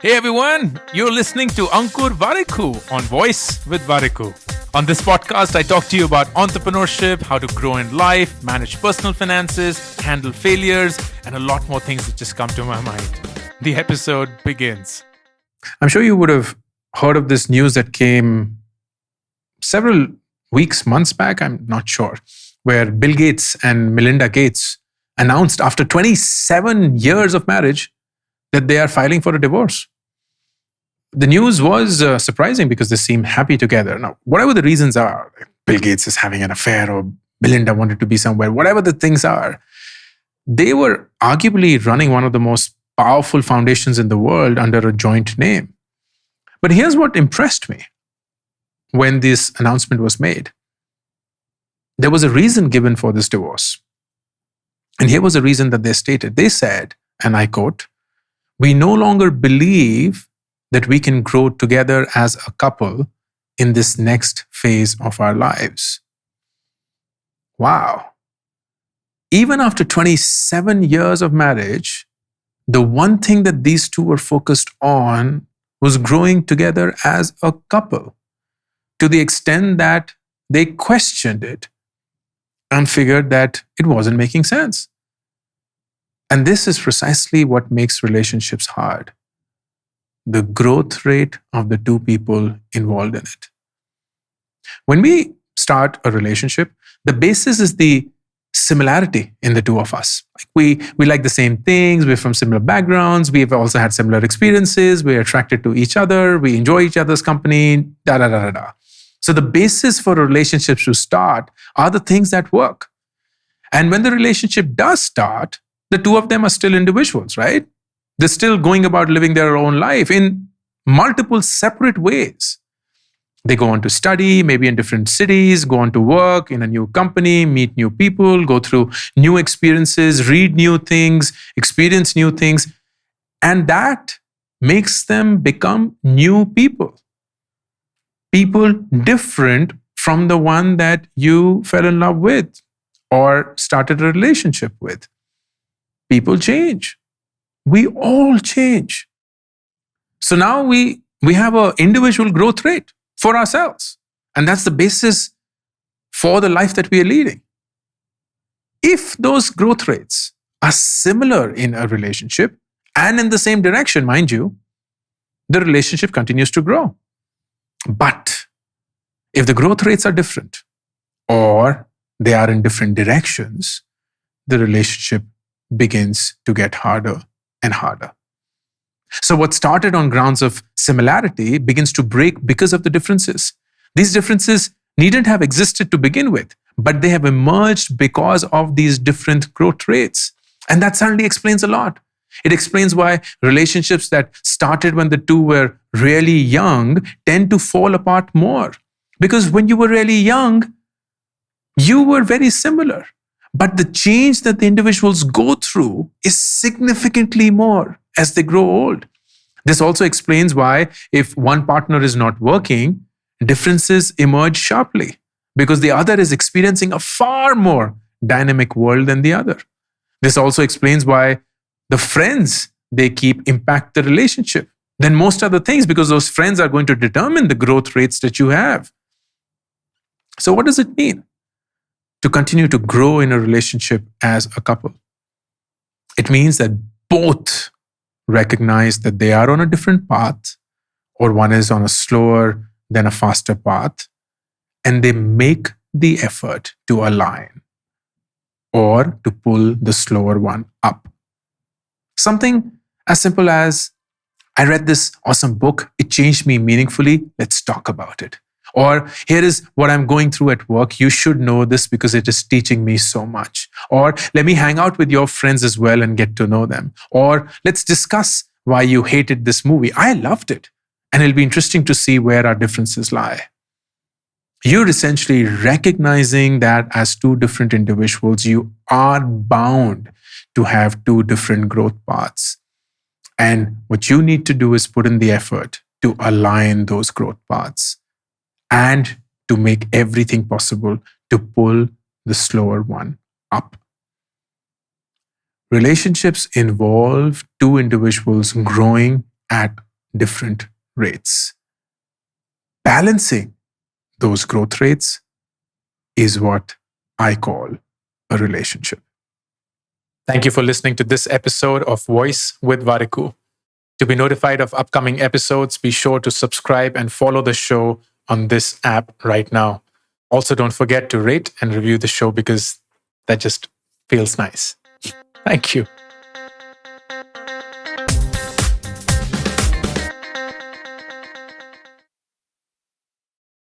Hey everyone, you're listening to Ankur Warikoo on Woice with Warikoo. On this podcast, I talk to you about entrepreneurship, how to grow in life, manage personal finances, handle failures, and a lot more things that just come to my mind. The episode begins. I'm sure you would have heard of this news that came several weeks, months back, I'm not sure, where Bill Gates and Melinda Gates announced after 27 years of marriage that they are filing for a divorce. The news was surprising because they seem happy together. Now, whatever the reasons are, Bill Gates is having an affair or Melinda wanted to be somewhere, whatever the things are, they were arguably running one of the most powerful foundations in the world under a joint name. But here's what impressed me when this announcement was made. There was a reason given for this divorce. And here was a reason that they stated. They said, and I quote, "We no longer believe that we can grow together as a couple in this next phase of our lives." Wow. Even after 27 years of marriage, the one thing that these two were focused on was growing together as a couple, to the extent that they questioned it and figured that it wasn't making sense. And this is precisely what makes relationships hard: the growth rate of the two people involved in it. When we start a relationship, the basis is the similarity in the two of us. We like the same things, we're from similar backgrounds, we've also had similar experiences, we're attracted to each other, we enjoy each other's company, da da da da da. So the basis for relationships to start are the things that work. And when the relationship does start, the two of them are still individuals, right? They're still going about living their own life in multiple separate ways. They go on to study, maybe in different cities, go on to work in a new company, meet new people, go through new experiences, read new things, experience new things. And that makes them become new people. People different from the one that you fell in love with or started a relationship with. People change. We all change. So now we have an individual growth rate for ourselves. And that's the basis for the life that we are leading. If those growth rates are similar in a relationship and in the same direction, mind you, the relationship continues to grow. But if the growth rates are different or they are in different directions, the relationship begins to get harder and harder. So what started on grounds of similarity begins to break because of the differences. These differences needn't have existed to begin with, but they have emerged because of these different growth rates. And that certainly explains a lot. It explains why relationships that started when the two were really young tend to fall apart more. Because when you were really young, you were very similar. But the change that the individuals go through is significantly more as they grow old. This also explains why, if one partner is not working, differences emerge sharply because the other is experiencing a far more dynamic world than the other. This also explains why the friends they keep impact the relationship than most other things, because those friends are going to determine the growth rates that you have. So what does it mean to continue to grow in a relationship as a couple? It means that both recognize that they are on a different path, or one is on a slower than a faster path, and they make the effort to align or to pull the slower one up. Something as simple as, I read this awesome book, it changed me meaningfully, let's talk about it. Or here is what I'm going through at work. You should know this because it is teaching me so much. Or let me hang out with your friends as well and get to know them. Or let's discuss why you hated this movie. I loved it. And it'll be interesting to see where our differences lie. You're essentially recognizing that as two different individuals, you are bound to have two different growth paths. And what you need to do is put in the effort to align those growth paths and to make everything possible to pull the slower one up. Relationships involve two individuals growing at different rates. Balancing those growth rates is what I call a relationship. Thank you for listening to this episode of Woice with Warikoo. To be notified of upcoming episodes, be sure to subscribe and follow the show on this app right now. Also, don't forget to rate and review the show because that just feels nice. Thank you.